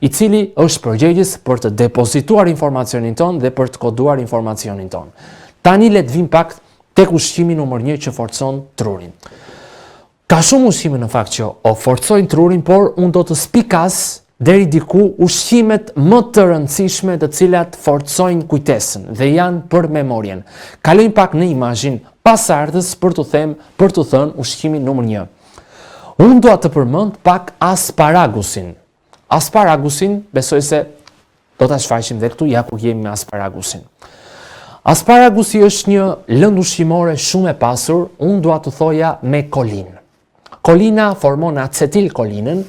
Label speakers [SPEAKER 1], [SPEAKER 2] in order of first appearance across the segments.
[SPEAKER 1] i cili është përgjegjës për të depozituar informacionin ton dhe për të koduar informacionin ton. Tani le të vim pak tek ushqimi numër 1 që forcon trurin. Ka shumë ushqime në fakt që o forcojnë trurin, por unë do të spikas deri diku ushqimet më të rëndësishme të cilat forcojnë kujtesën dhe janë për memorien. Kalojmë pak në imazhin pasardhës për të thënë ushqimin numër 1. Unë dua të përmend pak asparagusin. Asparagusin, besoj se do ta shfaqim dhe këtu ja ku jemi me asparagusin. Asparagusi është një lëndë ushqimore shumë e pasur, unë dua të thoja me kolinë. Kolina formon acetilkolinën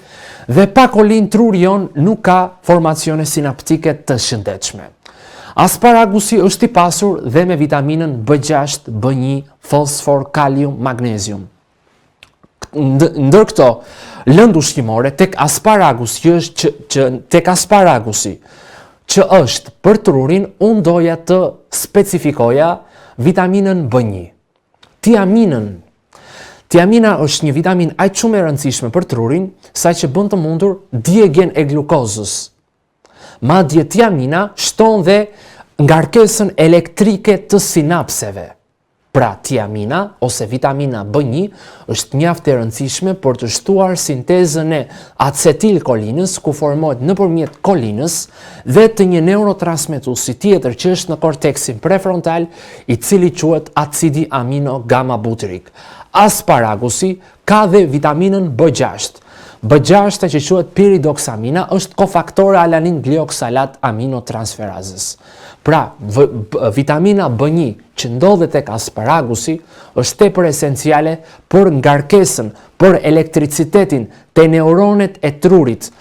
[SPEAKER 1] dhe pa kolinë truri jon nuk ka formacione sinaptike të shëndetshme. Asparagusi është i pasur dhe me vitaminën B6, B1, fosfor, kalium, magnezium. Ndër këto lëndë ushqimore, tek asparagusi që është për trurin, unë doja të specifikoja vitaminën B1. Tiamina është një vitamin aq shumë e rëndësishme për trurin, saqë bën të mundur djegjen e glukozës. Madje tiamina shton dhe ngarkesën elektrike të sinapseve. Pra, tiamina ose vitamina B1 është mjaft e rëndësishme për të shtuar sintezën e acetilkolinës, ku formohet nëpërmjet kolinës dhe të një neurotransmetuesi tjetër që është në korteksin prefrontal, i cili quhet acidi amino gamma butyrik. Asparagusi ka dhe vitaminën B6. B6 që quhet piridoksamina është kofaktore alanin glioksalat aminotransferazës. Pra, vitamina B1 që ndodhet tek asparagusi është tepër esenciale për ngarkesën, për elektricitetin te neuronet e trurit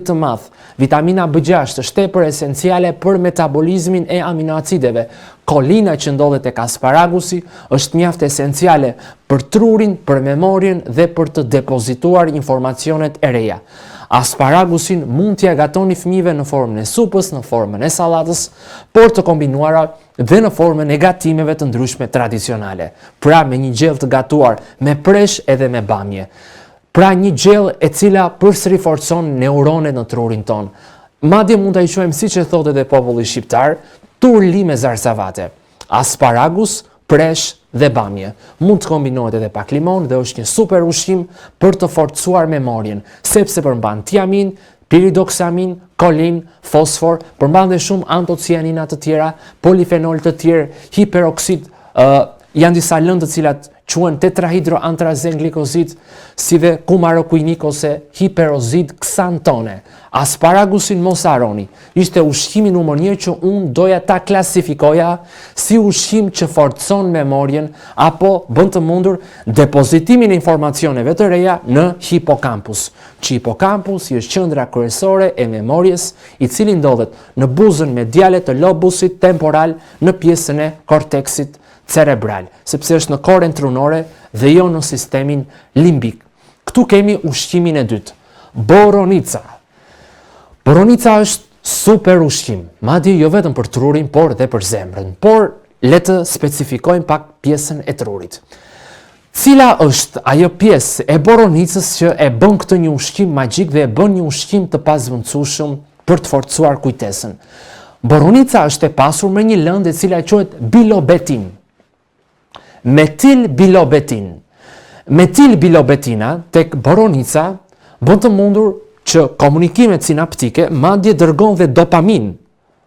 [SPEAKER 1] të madh. Vitamina B6 është tepër esenciale për metabolizmin e aminoacideve. Kolina që ndodhet tek asparagusi është mjaft esenciale për trurin, për memorien dhe për të depozituar informacionet e reja. Asparagusin mund t'ia gatoni fëmijëve në formën e supës, në formën e sallatës, por të kombinuara dhe në formën e gatimeve të ndryshme tradicionale. Pra me një gjellë të gatuar me presh edhe me bamje. Pra një gjellë e cila përsëri forcon neuronet në trurin ton. Madje mund ta i quajmë siç e thotë edhe populli shqiptar, turli me zarzavate. Asparagus, presh dhe bamje. Mund të kombinohet edhe pak limon dhe është një super ushqim për të forcuar memorien, sepse përmban tiamin, piridoksamin, kolin, fosfor, përmban dhe shumë antocianina të tjera, polifenol të tjerë, hiperoksid, janë disa lëndë të cilat quhen tetrahidroantrazen glikozid, si dhe kumarokuinik ose hiperozid ksantone. Asparagusin mos harroni, ishte ushqimi numër 1 që unë doja ta klasifikoja si ushqim që forcon memorien apo bën të mundur depozitimin e informacioneve të reja në hipokampus. Që hipokampus është qendra kryesore e memorjes, i cili ndodhet në buzën mediale të lobusit temporal në pjesën e korteksit cerebral, sepse është në korren trunore dhe jo në sistemin limbik. Këtu kemi ushqimin e dytë, boronica. Boronica është super ushqim, madje jo vetëm për trurin, por dhe për zemrën. Por le të specifikojmë pak pjesën e trurit. Cila është ajo pjesë e boronicës që e bën këtë një ushqim magjik dhe e bën një ushqim të pazvendësueshëm për të forcuar kujtesën? Boronica është e pasur me një lëndë e cila quhet bilobetin. Metilbilobetina tek boronica bën të mundur që komunikimet sinaptike madje dërgon dhe dopamin.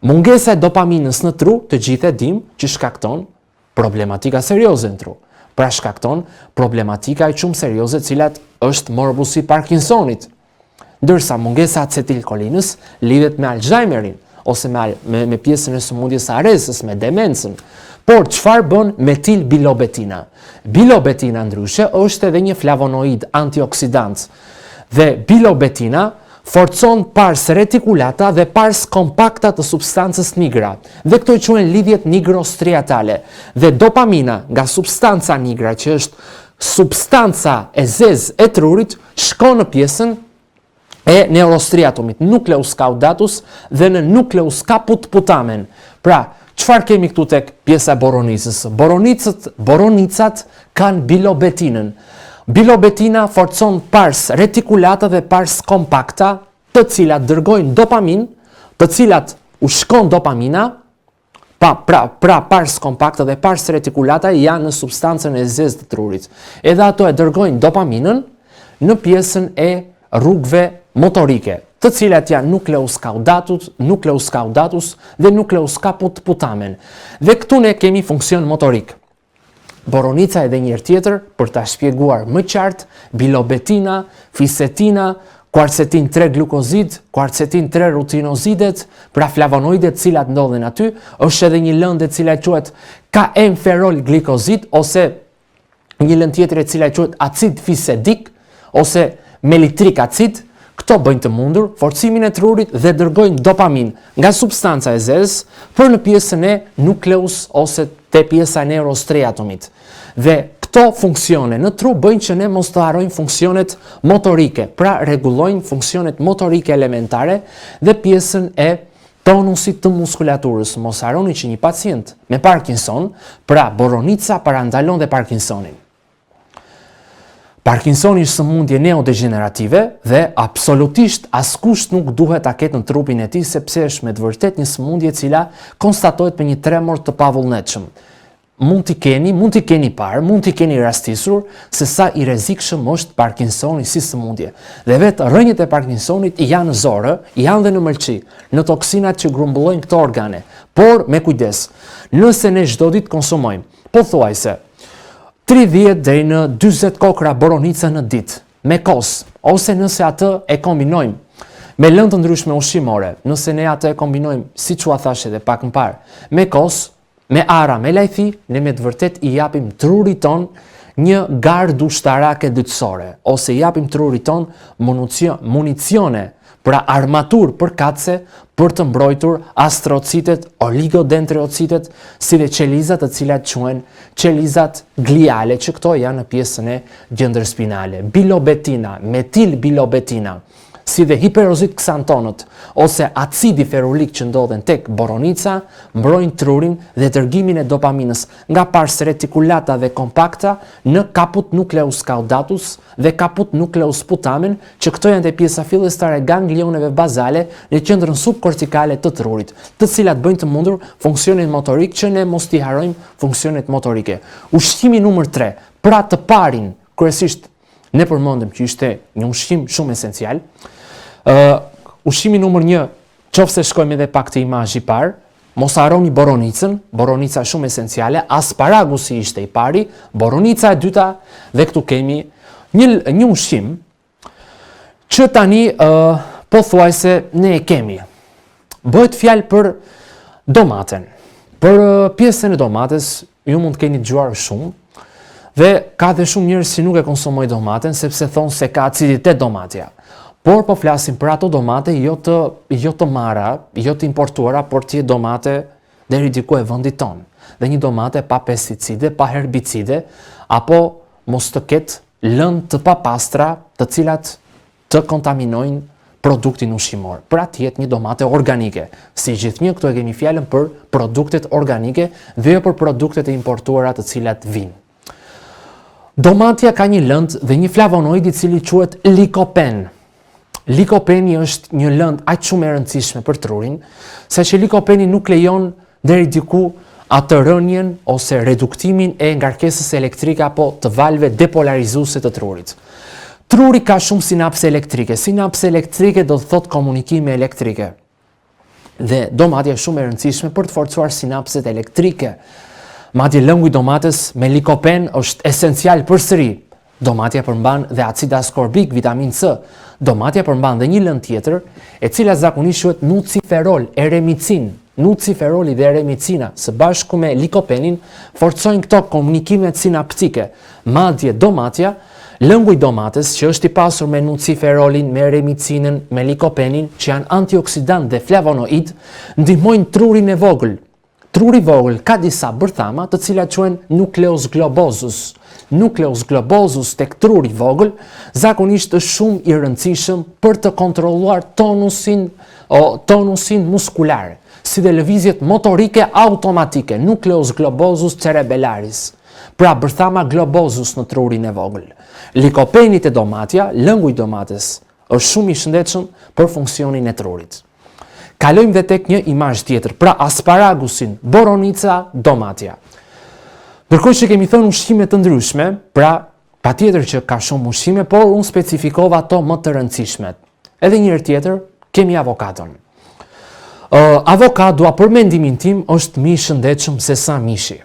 [SPEAKER 1] Mungesa e dopaminës në tru, të gjithë e dim që shkakton problematika serioze në tru. Pra shkakton problematika e shumë serioze cilat është morbusi Parkinsonit. Ndërsa mungesa acetilkolinës lidhet me Alzheimerin ose me pjesën e sëmundjes së arresës, me demencën. Por çfarë bën metilbilobetina? Bilobetina ndryshe është edhe një flavonoid antioksidant. Dhe bilobetina forcon pars retikulata dhe pars kompakta të substancës nigra. Dhe këto i quhen lidhjet nigrostriatale. Dhe dopamina nga substanca nigra, që është substanca e zezë e trurit, shkon në pjesën e neurostriatumit, nucleus caudatus dhe në nucleus caput putamen. Pra, çfarë kemi këtu tek pjesa e boronicës? Boronicat kanë bilobetinën. Bilobetina forcon pars retikulata dhe pars kompakta të cilat dërgojnë dopamin, të cilat u shkon dopamina, pars kompakta dhe pars retikulata janë në substancën e zezë të trurit. Edhe ato e dërgojnë dopaminën në pjesën e rrugëve motorike, të cilat janë nucleus caudatus dhe nucleus caput putamen. Dhe këtu ne kemi funksion motorik. Boronica edhe njërë tjetër, për ta shpjeguar më qartë, bilobetina, fisetina, kuarcetin 3 glukozid, kuarcetin 3 rutinozidet, pra flavonoidet cilat ndodhen aty, është edhe një lëndë e cila quhet KM-ferol glikozid, ose një lëndë tjetër e cila quhet acid fisedik, ose melitrik acid. Këto bëjnë të mundur forcimin e trurit dhe dërgojnë dopamin nga substanca e zezë për në pjesën e nukleus ose te pjesa e neurostriatumit. Dhe këto funksione në tru bëjnë që ne mos të harrojmë funksionet motorike, pra rregullojnë funksionet motorike elementare dhe pjesën e tonusit të muskulaturës. Mos harroni që një pacient me Parkinson, pra boronica parandalon dhe Parkinsonin. Parkinsoni është sëmundje neodegenerative dhe absolutisht askusht nuk duhet ta ketë në trupin e tij, sepse është me të vërtet një sëmundje e cila konstatohet me një tremor të pavullnetshëm. Mund t'i keni parë, mund t'i keni rastisur se sa i rrezikshëm është Parkinsoni si sëmundje. Dhe vetë rrënjët e Parkinsonit janë në zorë, janë dhe në mëlçi, në toksinat që grumbullojnë këto organe. Por me kujdes, nëse ne çdo ditë konsumojmë, pothuajse 30 deri në 40 kokra boronica në ditë, me kos, ose nëse atë e kombinojmë me lëndë të ndryshme ushqimore, nëse ne atë e kombinojmë, siç u thash edhe pak më parë, me kos, me ara, me lajthi, ne me të vërtet i japim trurit ton një garë ushtarake dytësore, ose i japim trurit ton municione, pra armatur për katse, për të mbrojtur astrocitet, oligodendrocitet, si dhe qelizat të cilat quhen qelizat gliale, që këto janë në pjesën e gjendërspinale. Bilobetina, metilbilobetina, si dhe hiperozit ksantonët, ose acidi ferulik që ndodhen tek boronica, mbrojnë trurin dhe dërgimin e dopaminës nga pars retikulata dhe kompakta në caput nucleus caudatus dhe caput nucleus putamen, që këto janë te pjesa fillestare ganglioneve bazale në qendrën subkortikale të trurit, të cilat bëjnë të mundur funksionin motorik, që ne mos t'i harrojmë funksionet motorike. Ushqimi numër 3, pra të parin, kryesisht ne përmendëm që ishte një ushqim shumë esencial. Ushqimi numër 1, qofse shkojmë edhe pak të imazhi parë, mos harroni boronicën, boronica shumë esenciale, asparagusi ishte i pari, boronica e dyta, dhe këtu kemi një ushqim që tani pothuajse ne e kemi. Bëhet fjalë për domaten. Për pjesën e domates ju mund të keni dëgjuar shumë, dhe ka dhe shumë njerëz që nuk e konsumojnë domaten sepse thonë se ka aciditet domatja. Por po flasim për ato domate jo të marra, jo të importuara, por të domate deri diku e vendit ton. Dhe një domate pa pesticide, pa herbicide, apo mos të ketë lëndë të papastra, të cilat të kontaminojnë produktin ushqimor. Pra të jetë një domate organike. Si gjithnjë, këtu e kemi fjalën për produktet organike dhe jo për produktet e importuara të cilat vinë. Domatja ka një lëndë dhe një flavonoid i cili quhet likopen. Likopeni është një lëndë aq shumë e rëndësishme për trurin, saqë likopeni nuk lejon deri diku atë rënjen ose reduktimin e ngarkesës elektrike apo të valve depolarizuese të trurit. Truri ka shumë sinapse elektrike. Sinapse elektrike do të thotë komunikime elektrike. Dhe domatja është shumë e rëndësishme për të forcuar sinapset elektrike. Madje lëngu i domates me likopen është esencial përsëri. Domatja përmban dhe acid askorbik, vitamin C. Domatja përmban dhe një lëndë tjetër, e cila zakonisht quhet nuciferol, eremicin. Nuciferoli dhe eremicina së bashku me likopenin forcojnë këto komunikimet sinaptike. Madje domatja, lëngu i domates që është i pasur me nuciferolin, me eremicinën, me likopenin, që janë antioksidant dhe flavonoid, ndihmojnë trurin e vogël. Truri vogël ka disa bërthama të cilat quhen nucleus globosus. Nucleus globosus tek truri vogël zakonisht është shumë i rëndësishëm për të kontrolluar tonusin muskular, si dhe lëvizjet motorike automatike, nucleus globosus cerebellaris. Pra bërthama globosus në trurin e vogël. Likopenit e domatja, lëngu i domates, është shumë i shëndetshëm për funksionin e trurit. Kalojmë dhe tek një imazh tjetër, pra asparagusin, boronica, domatja. Ndërkohë që kemi thënë ushqime të ndryshme, pra patjetër që ka shumë ushqime, por unë specifikova ato më të rëndësishmet. Edhe njëherë tjetër kemi avokadon. Avokadua për mendimin tim është më i shëndetshëm se sa mishi.